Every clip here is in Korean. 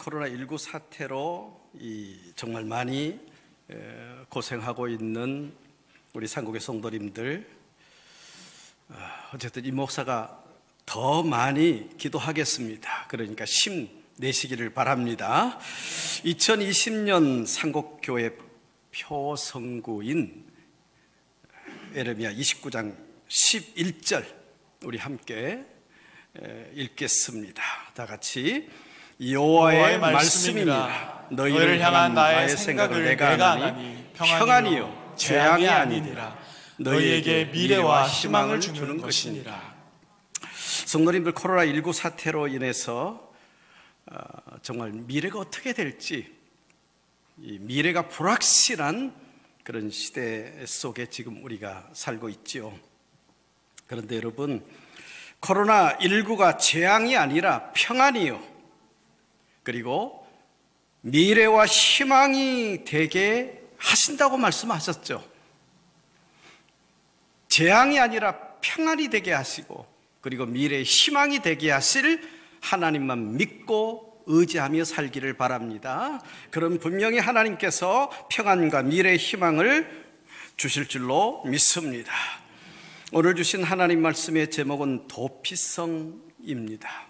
코로나19 사태로 정말 많이 고생하고 있는 우리 상국의 성도님들, 어쨌든 이 목사가 더 많이 기도하겠습니다. 그러니까 힘내시기를 바랍니다. 2020년 상국교회 표성구인 에레미야 29장 11절 우리 함께 읽겠습니다. 다 같이. 여호와의 말씀이니라. 너희를 향한 나의 생각을 내가 아나니 평안이요 재앙이 아니니라. 너희에게 미래와 희망을 주는 것이니라. 성도님들, 코로나19 사태로 인해서 정말 미래가 어떻게 될지, 이 미래가 불확실한 그런 시대 속에 지금 우리가 살고 있지요. 그런데 여러분, 코로나19가 재앙이 아니라 평안이요, 그리고 미래와 희망이 되게 하신다고 말씀하셨죠. 재앙이 아니라 평안이 되게 하시고, 그리고 미래의 희망이 되게 하실 하나님만 믿고 의지하며 살기를 바랍니다. 그럼 분명히 하나님께서 평안과 미래의 희망을 주실 줄로 믿습니다. 오늘 주신 하나님 말씀의 제목은 도피성입니다.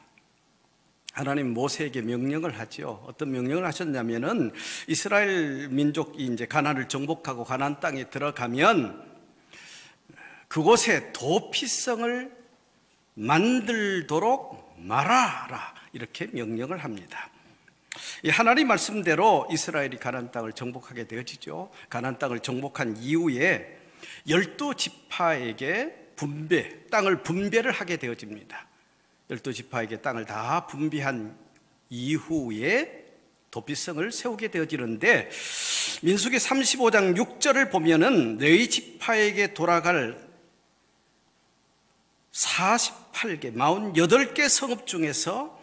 하나님 모세에게 명령을 하죠. 어떤 명령을 하셨냐면은 이스라엘 민족이 이제 가나안을 정복하고 가나안 땅에 들어가면 그곳에 도피성을 만들도록 말하라, 이렇게 명령을 합니다. 이 하나님 말씀대로 이스라엘이 가나안 땅을 정복하게 되어지죠. 가나안 땅을 정복한 이후에 12지파에게 땅을 분배를 하게 되어집니다. 12지파에게 땅을 다 분배한 이후에 도피성을 세우게 되어지는데, 민수기 35장 6절을 보면은 너희 지파에게 돌아갈 48개 성읍 중에서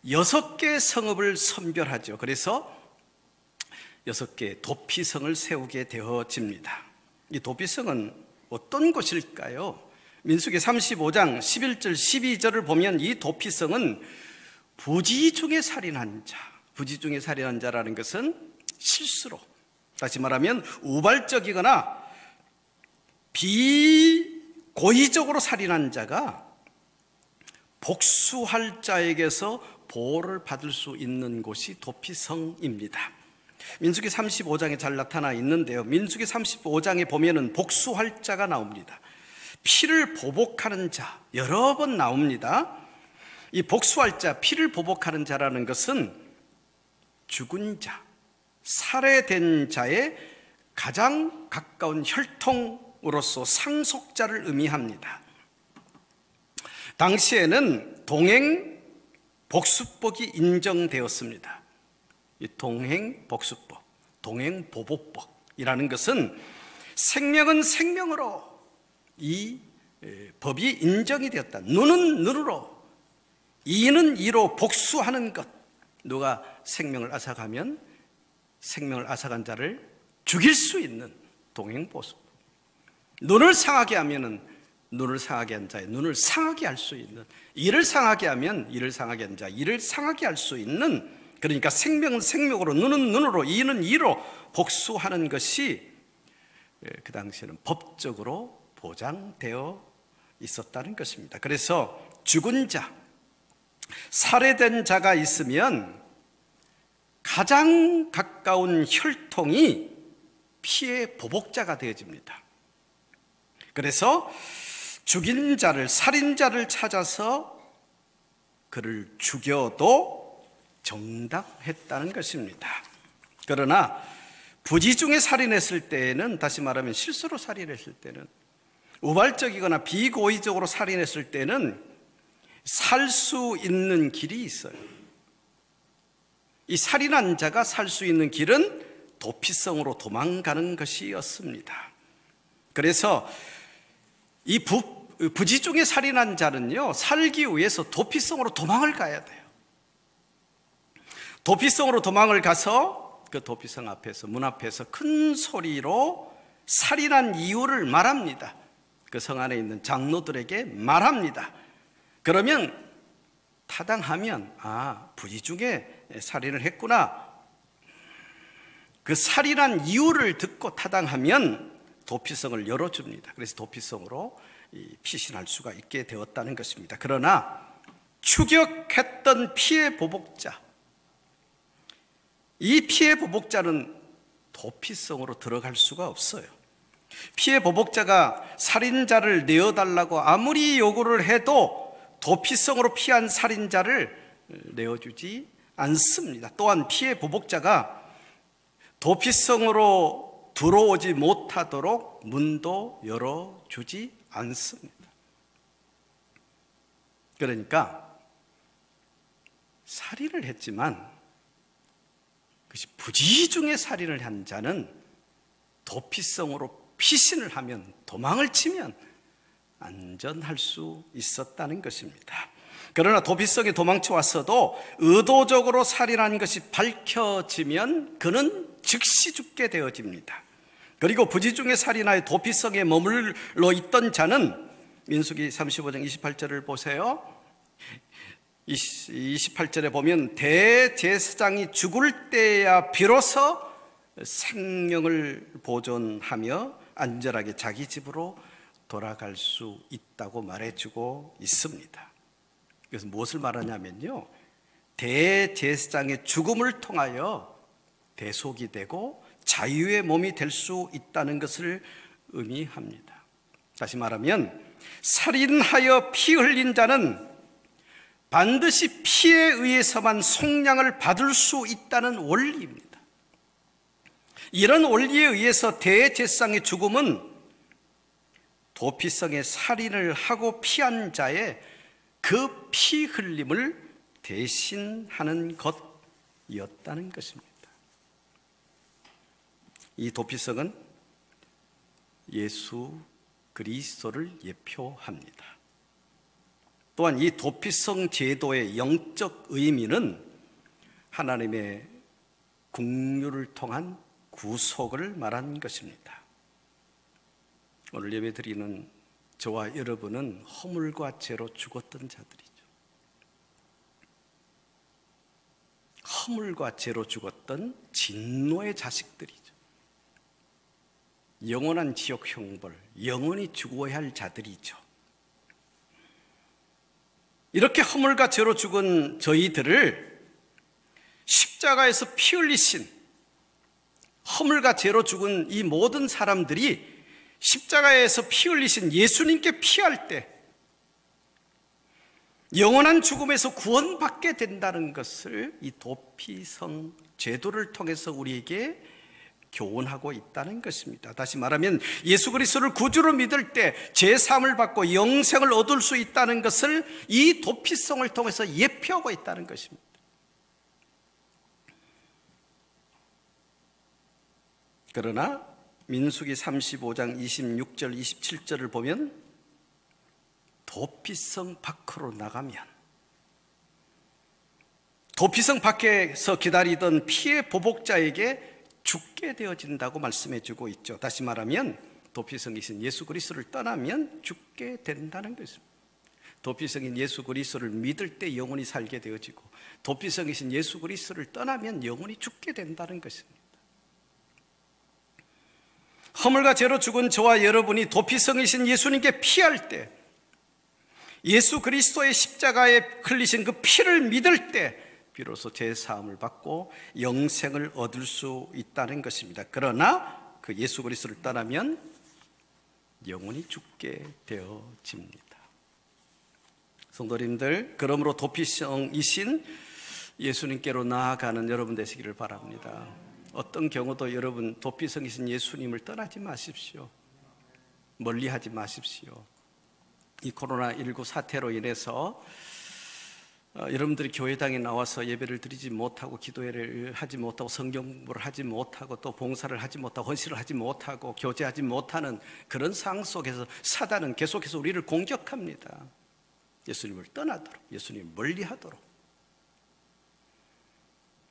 6개 성읍을 선별하죠. 그래서 6개 도피성을 세우게 되어집니다. 이 도피성은 어떤 곳일까요? 민수기 35장 11절 12절을 보면 이 도피성은 부지 중에 살인한 자, 부지 중에 살인한 자라는 것은 실수로, 다시 말하면 우발적이거나 비고의적으로 살인한 자가 복수할 자에게서 보호를 받을 수 있는 곳이 도피성입니다. 민수기 35장에 잘 나타나 있는데요, 민수기 35장에 보면은 복수할 자가 나옵니다. 피를 보복하는 자, 여러 번 나옵니다. 이 복수할 자, 피를 보복하는 자라는 것은 죽은 자, 살해된 자의 가장 가까운 혈통으로서 상속자를 의미합니다. 당시에는 동행 복수법이 인정되었습니다. 이 동행 복수법, 동행 보복법이라는 것은 생명은 생명으로 이 법이 인정이 되었다. 눈은 눈으로, 이는 이로 복수하는 것. 누가 생명을 앗아가면 생명을 앗아간 자를 죽일 수 있는 동행보수법. 눈을 상하게 하면은 눈을 상하게 한 자의 눈을 상하게 할 수 있는, 이를 상하게 하면 이를 상하게 한 자 이를 상하게 할 수 있는, 그러니까 생명은 생명으로, 눈은 눈으로, 이는 이로 복수하는 것이 그 당시에는 법적으로 보장되어 있었다는 것입니다. 그래서 죽은 자, 살해된 자가 있으면 가장 가까운 혈통이 피해 보복자가 되어집니다. 그래서 죽인 자를, 살인자를 찾아서 그를 죽여도 정당했다는 것입니다. 그러나 부지 중에 살인했을 때에는, 다시 말하면 실수로 살인했을 때는, 우발적이거나 비고의적으로 살인했을 때는 살 수 있는 길이 있어요. 이 살인한 자가 살 수 있는 길은 도피성으로 도망가는 것이었습니다. 그래서 이 부지 중에 살인한 자는요, 살기 위해서 도피성으로 도망을 가야 돼요. 도피성으로 도망을 가서 그 도피성 앞에서, 문 앞에서 큰 소리로 살인한 이유를 말합니다. 그 성 안에 있는 장로들에게 말합니다. 그러면 타당하면, 부지 중에 살인을 했구나. 그 살인한 이유를 듣고 타당하면 도피성을 열어줍니다. 그래서 도피성으로 피신할 수가 있게 되었다는 것입니다. 그러나 추격했던 피해 보복자, 이 피해 보복자는 도피성으로 들어갈 수가 없어요. 피해 보복자가 살인자를 내어달라고 아무리 요구를 해도 도피성으로 피한 살인자를 내어주지 않습니다. 또한 피해 보복자가 도피성으로 들어오지 못하도록 문도 열어주지 않습니다. 그러니까 살인을 했지만 그것이 부지중에 살인을 한 자는 도피성으로 피신을 하면, 도망을 치면 안전할 수 있었다는 것입니다. 그러나 도피성에 도망쳐 왔어도 의도적으로 살인한 것이 밝혀지면 그는 즉시 죽게 되어집니다. 그리고 부지중에 살인하여 도피성에 머물러 있던 자는, 민수기 35장 28절을 보세요. 28절에 보면 대제사장이 죽을 때야 비로소 생명을 보존하며 안전하게 자기 집으로 돌아갈 수 있다고 말해주고 있습니다. 그래서 무엇을 말하냐면요, 대제사장의 죽음을 통하여 대속이 되고 자유의 몸이 될 수 있다는 것을 의미합니다. 다시 말하면 살인하여 피 흘린 자는 반드시 피에 의해서만 속량을 받을 수 있다는 원리입니다. 이런 원리에 의해서 대제사장의 죽음은 도피성의 살인을 하고 피한 자의 그 피 흘림을 대신하는 것이었다는 것입니다. 이 도피성은 예수 그리스도를 예표합니다. 또한 이 도피성 제도의 영적 의미는 하나님의 긍휼을 통한 구속을 말한 것입니다. 오늘 예배드리는 저와 여러분은 허물과 죄로 죽었던 자들이죠. 허물과 죄로 죽었던 진노의 자식들이죠. 영원한 지옥 형벌, 영원히 죽어야 할 자들이죠. 이렇게 허물과 죄로 죽은 저희들을 십자가에서 피 흘리신, 허물과 죄로 죽은 이 모든 사람들이 십자가에서 피 흘리신 예수님께 피할 때 영원한 죽음에서 구원받게 된다는 것을 이 도피성 제도를 통해서 우리에게 교훈하고 있다는 것입니다. 다시 말하면 예수 그리스도를 구주로 믿을 때 죄사함을 받고 영생을 얻을 수 있다는 것을 이 도피성을 통해서 예표하고 있다는 것입니다. 그러나 민수기 35장 26절 27절을 보면 도피성 밖으로 나가면, 도피성 밖에서 기다리던 피해 보복자에게 죽게 되어진다고 말씀해 주고 있죠. 다시 말하면 도피성이신 예수 그리스도를 떠나면 죽게 된다는 것입니다. 도피성인 예수 그리스도를 믿을 때 영원히 살게 되어지고, 도피성이신 예수 그리스도를 떠나면 영원히 죽게 된다는 것입니다. 허물과 죄로 죽은 저와 여러분이 도피성이신 예수님께 피할 때, 예수 그리스도의 십자가에 흘리신 그 피를 믿을 때 비로소 죄사함을 받고 영생을 얻을 수 있다는 것입니다. 그러나 그 예수 그리스도를 떠나면 영원히 죽게 되어집니다. 성도님들, 그러므로 도피성이신 예수님께로 나아가는 여러분 되시기를 바랍니다. 어떤 경우도 여러분 도피성이신 예수님을 떠나지 마십시오. 멀리하지 마십시오. 이 코로나19 사태로 인해서 여러분들이 교회당에 나와서 예배를 드리지 못하고, 기도회를 하지 못하고, 성경 공부를 하지 못하고, 또 봉사를 하지 못하고, 헌신을 하지 못하고, 교제하지 못하는 그런 상황 속에서 사단은 계속해서 우리를 공격합니다. 예수님을 떠나도록, 예수님을 멀리하도록.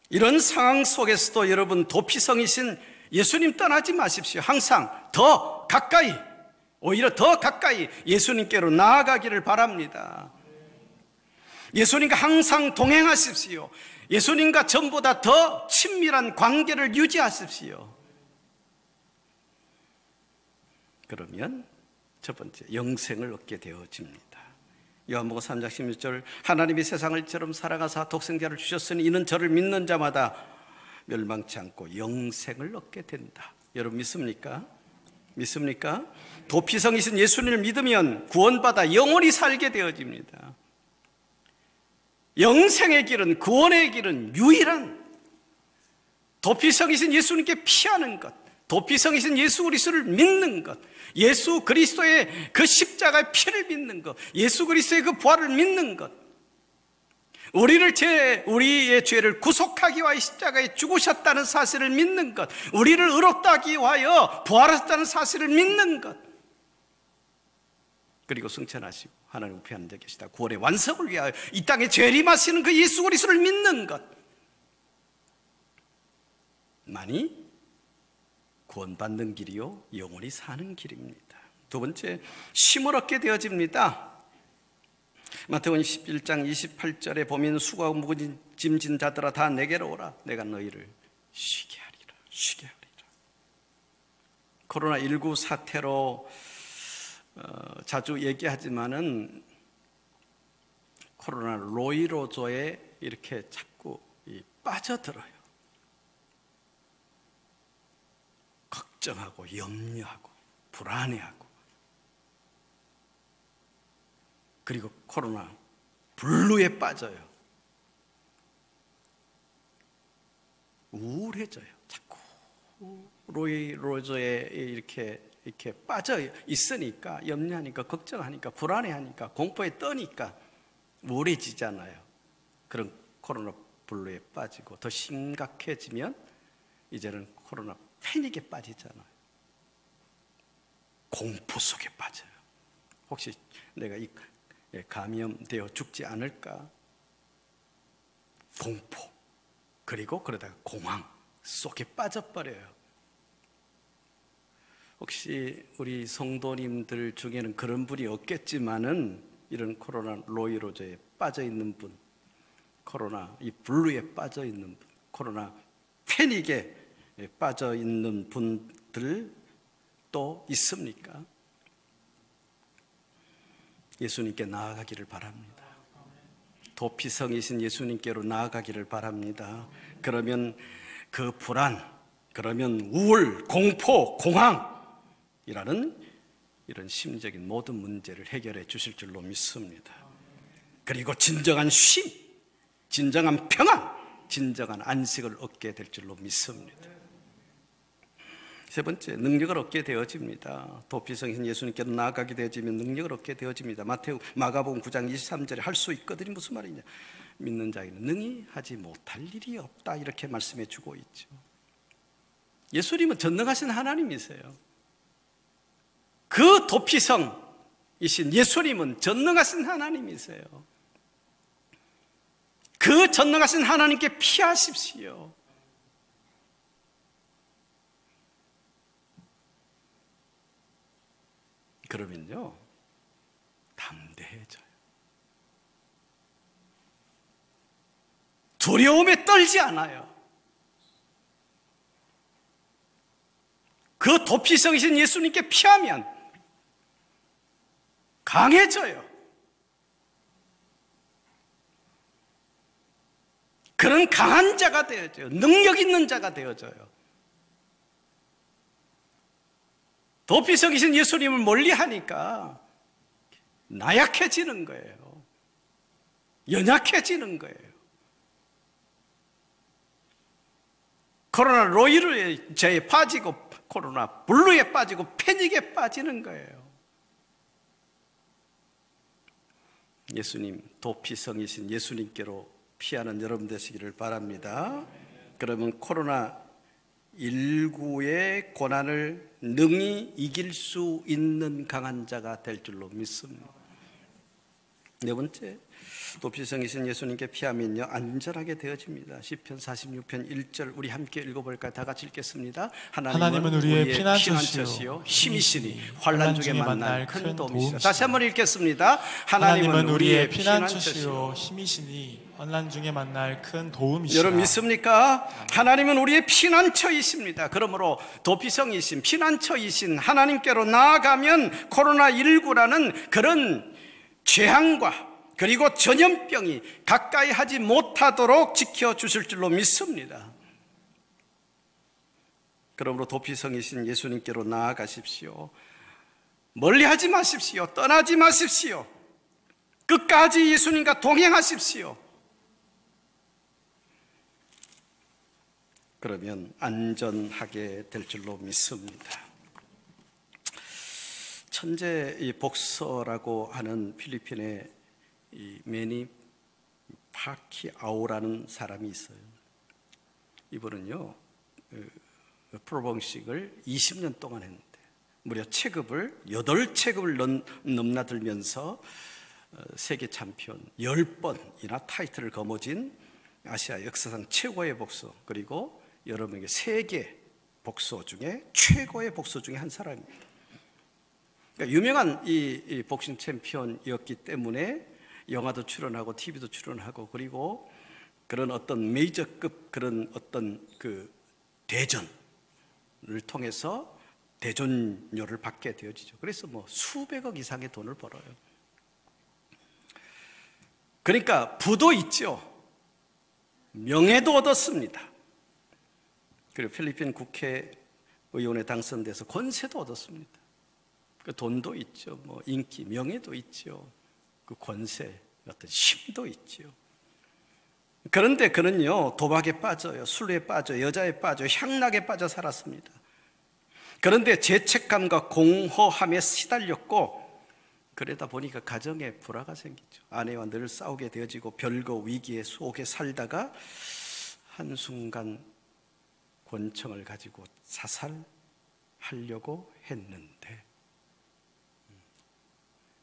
이런 상황 속에서도 여러분 도피성이신 예수님 떠나지 마십시오. 항상 더 가까이, 오히려 더 가까이 예수님께로 나아가기를 바랍니다. 예수님과 항상 동행하십시오. 예수님과 전보다 더 친밀한 관계를 유지하십시오. 그러면 첫 번째, 영생을 얻게 되어집니다. 요한복음 3장 16절, 하나님이 세상을 이처럼 사랑하사 독생자를 주셨으니 이는 저를 믿는 자마다 멸망치 않고 영생을 얻게 된다. 여러분 믿습니까? 믿습니까? 도피성이신 예수님을 믿으면 구원받아 영원히 살게 되어집니다. 영생의 길은, 구원의 길은 유일한 도피성이신 예수님께 피하는 것, 도피성이신 예수 그리스도를 믿는 것, 예수 그리스도의 그 십자가의 피를 믿는 것, 예수 그리스도의 그 부활을 믿는 것, 우리의 죄를 구속하기 위하여 십자가에 죽으셨다는 사실을 믿는 것, 우리를 의롭다 하기 위하여 부활하셨다는 사실을 믿는 것, 그리고 승천하시고 하나님 우편에 앉아 계시다 구원의 완성을 위하여 이 땅에 재림하시는 그 예수 그리스도를 믿는 것 만이 구원받는 길이요 영원히 사는 길입니다. 두 번째, 쉼을 얻게 되어집니다. 마태복음 11장 28절에 보면 수고하고 무거운 짐진 자들아 다 내게로 오라, 내가 너희를 쉬게 하리라. 쉬게 하리라. 코로나19 사태로 자주 얘기하지만은 코로나 로이로조에 이렇게 자꾸 빠져들어요. 걱정하고 염려하고 불안해하고, 그리고 코로나 블루에 빠져요. 우울해져요. 자꾸 로이로조에 이렇게 빠져 있으니까, 염려하니까, 걱정하니까, 불안해하니까, 공포에 떠니까 우울해지잖아요. 그런 코로나 블루에 빠지고, 더 심각해지면 이제는 코로나 패닉에 빠지잖아요. 공포 속에 빠져요. 혹시 내가 이 감염되어 죽지 않을까? 공포, 그리고 그러다가 공황 속에 빠져버려요. 혹시 우리 성도님들 중에는 그런 분이 없겠지만은 이런 코로나 로이로저에 빠져있는 분, 코로나 이 블루에 빠져있는 분, 코로나 패닉에 빠져있는 분들 또 있습니까? 예수님께 나아가기를 바랍니다. 도피성이신 예수님께로 나아가기를 바랍니다. 그러면 그 불안, 그러면 우울, 공포, 공황이라는 이런 심적인 모든 문제를 해결해 주실 줄로 믿습니다. 그리고 진정한 쉼, 진정한 평안, 진정한 안식을 얻게 될 줄로 믿습니다. 세 번째, 능력을 얻게 되어집니다. 도피성이신 예수님께로 나아가게 되어지면 능력을 얻게 되어집니다. 마가복음 9장 23절에 할 수 있거든이 무슨 말이냐? 믿는 자에게는 능히 하지 못할 일이 없다, 이렇게 말씀해 주고 있죠. 예수님은 전능하신 하나님이세요. 그 도피성이신 예수님은 전능하신 하나님이세요. 그 전능하신 하나님께 피하십시오. 그러면요, 담대해져요. 두려움에 떨지 않아요. 그 도피성이신 예수님께 피하면 강해져요. 그런 강한 자가 되어져요. 능력 있는 자가 되어져요. 도피성이신 예수님을 멀리하니까 나약해지는 거예요. 연약해지는 거예요. 코로나 로이로제에 빠지고, 코로나 블루에 빠지고, 패닉에 빠지는 거예요. 예수님, 도피성이신 예수님께로 피하는 여러분 되시기를 바랍니다. 그러면 코로나19의 고난을 능히 이길 수 있는 강한 자가 될 줄로 믿습니다. 네 번째, 도피성이신 예수님께 피하면요 안전하게 되어집니다. 시편 46편 1절 우리 함께 읽어볼까요? 다 같이 읽겠습니다. 하나님은 우리의 피난처시요 힘이시니 환난 중에 만날 큰 도움이시다. 다시 한번 읽겠습니다. 하나님은 우리의 피난처시요 힘이시니 환난 중에 만날 큰 도움이시라. 여러분 믿습니까? 하나님은 우리의 피난처이십니다. 그러므로 도피성이신 피난처이신 하나님께로 나아가면 코로나19라는 그런 재앙과 그리고 전염병이 가까이 하지 못하도록 지켜주실 줄로 믿습니다. 그러므로 도피성이신 예수님께로 나아가십시오. 멀리하지 마십시오. 떠나지 마십시오. 끝까지 예수님과 동행하십시오. 그러면 안전하게 될 줄로 믿습니다. 천재 이 복서라고 하는 필리핀의 이 매니 파키아오라는 사람이 있어요. 이분은요 프로봉식을 20년 동안 했는데 무려 체급을 8체급을 넘나들면서 세계 챔피언 10번이나 타이틀을 거머쥔 아시아 역사상 최고의 복서, 그리고 여러분에게 세계 복서 중에 최고의 복서 중에 한 사람입니다. 그러니까 유명한 이 복싱 챔피언이었기 때문에 영화도 출연하고 TV도 출연하고, 그리고 그런 어떤 메이저급 그런 어떤 그 대전을 통해서 대전료를 받게 되어지죠. 그래서 뭐 수백억 이상의 돈을 벌어요. 그러니까 부도 있죠. 명예도 얻었습니다. 그리고 필리핀 국회의원에 당선돼서 권세도 얻었습니다. 그 돈도 있죠. 뭐 인기, 명예도 있죠. 그 권세, 어떤 힘도 있죠. 그런데 그는요 도박에 빠져요. 술에 빠져, 여자에 빠져, 향락에 빠져 살았습니다. 그런데 죄책감과 공허함에 시달렸고, 그러다 보니까 가정에 불화가 생기죠. 아내와 늘 싸우게 되어지고 별거 위기의 속에 살다가 한순간 권총을 가지고 자살하려고 했는데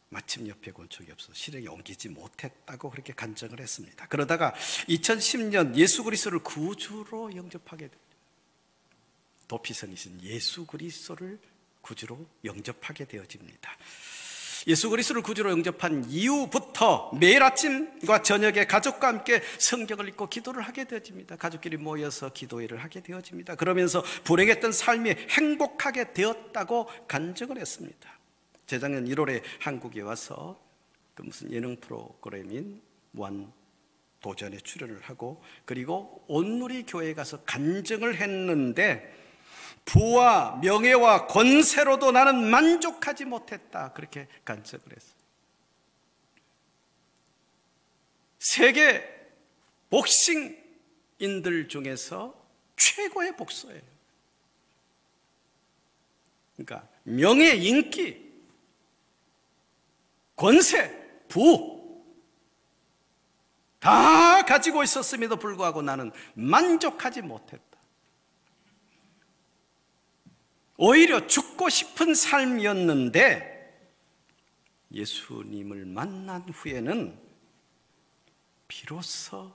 마침 옆에 권총이 없어서 실행에 옮기지 못했다고 그렇게 간증을 했습니다. 그러다가 2010년 예수 그리스도를 구주로 영접하게 됩니다. 도피성이신 예수 그리스도를 구주로 영접하게 되어집니다. 예수 그리스도를 구주로 영접한 이후부터 매일 아침과 저녁에 가족과 함께 성경을 읽고 기도를 하게 되어집니다. 가족끼리 모여서 기도회를 하게 되어집니다. 그러면서 불행했던 삶이 행복하게 되었다고 간증을 했습니다. 재작년 1월에 한국에 와서 그 무슨 예능 프로그램인 무한도전에 출연을 하고, 그리고 온누리 교회에 가서 간증을 했는데 부와 명예와 권세로도 나는 만족하지 못했다, 그렇게 간증을 했어요. 세계 복싱인들 중에서 최고의 복서예요. 그러니까 명예, 인기, 권세, 부 다 가지고 있었음에도 불구하고 나는 만족하지 못했다. 오히려 죽고 싶은 삶이었는데 예수님을 만난 후에는 비로소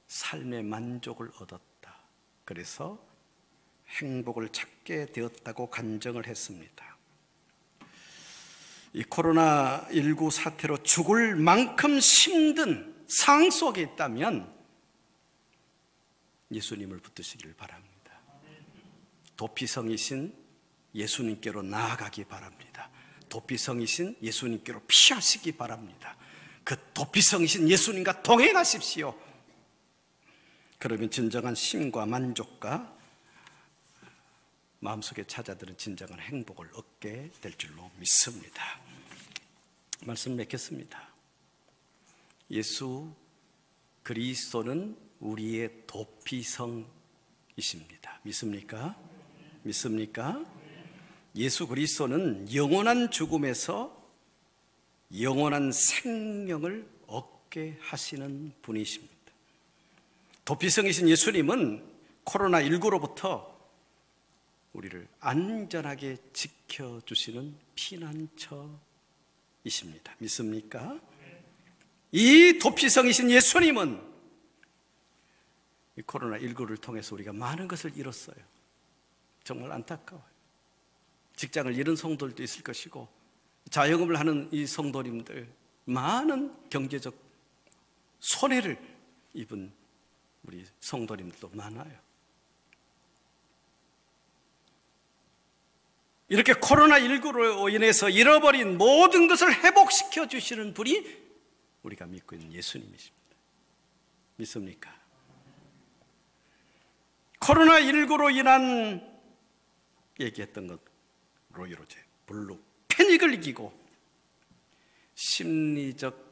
삶의 만족을 얻었다. 그래서 행복을 찾게 되었다고 간증을 했습니다. 이 코로나19 사태로 죽을 만큼 힘든 상황 속에 있다면 예수님을 붙드시길 바랍니다. 도피성이신 예수님께로 나아가기 바랍니다. 도피성이신 예수님께로 피하시기 바랍니다. 그 도피성이신 예수님과 동행하십시오. 그러면 진정한 힘과 만족과 마음속에 찾아드는 진정한 행복을 얻게 될 줄로 믿습니다. 말씀 맺겠습니다. 예수 그리스도는 우리의 도피성이십니다. 믿습니까? 믿습니까? 예수 그리스도는 영원한 죽음에서 영원한 생명을 얻게 하시는 분이십니다. 도피성이신 예수님은 코로나19로부터 우리를 안전하게 지켜주시는 피난처이십니다. 믿습니까? 이 도피성이신 예수님은 이 코로나19를 통해서 우리가 많은 것을 잃었어요. 정말 안타까워요. 직장을 잃은 성도들도 있을 것이고, 자영업을 하는 이 성도님들 많은 경제적 손해를 입은 우리 성도님들도 많아요. 이렇게 코로나19로 인해서 잃어버린 모든 것을 회복시켜 주시는 분이 우리가 믿고 있는 예수님이십니다. 믿습니까? 코로나19로 인한 얘기했던 것으로 이루어져 물로 패닉을 이기고 심리적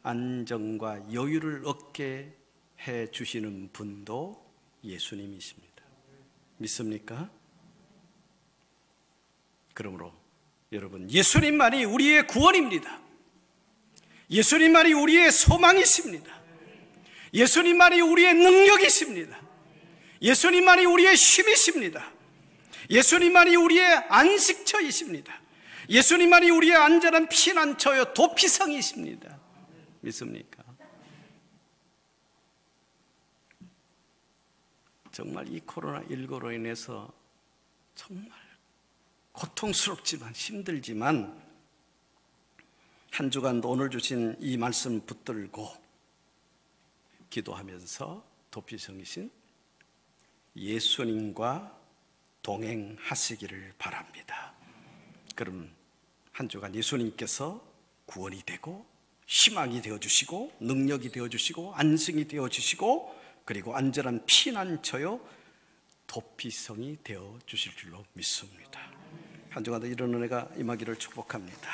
안정과 여유를 얻게 해 주시는 분도 예수님이십니다. 믿습니까? 그러므로 여러분, 예수님만이 우리의 구원입니다. 예수님만이 우리의 소망이십니다. 예수님만이 우리의 능력이십니다. 예수님만이 우리의 쉼이십니다. 예수님만이 우리의 안식처이십니다. 예수님만이 우리의 안전한 피난처요 도피성이십니다. 믿습니까? 정말 이 코로나19로 인해서 정말 고통스럽지만 힘들지만 한 주간 오늘 주신 이 말씀 붙들고 기도하면서 도피성이신 예수님과 동행하시기를 바랍니다. 그럼 한 주간 예수님께서 구원이 되고 희망이 되어주시고 능력이 되어주시고 안승이 되어주시고 그리고 안전한 피난처요 도피성이 되어주실 줄로 믿습니다. 한 주간도 이런 은혜가 임하기를 축복합니다.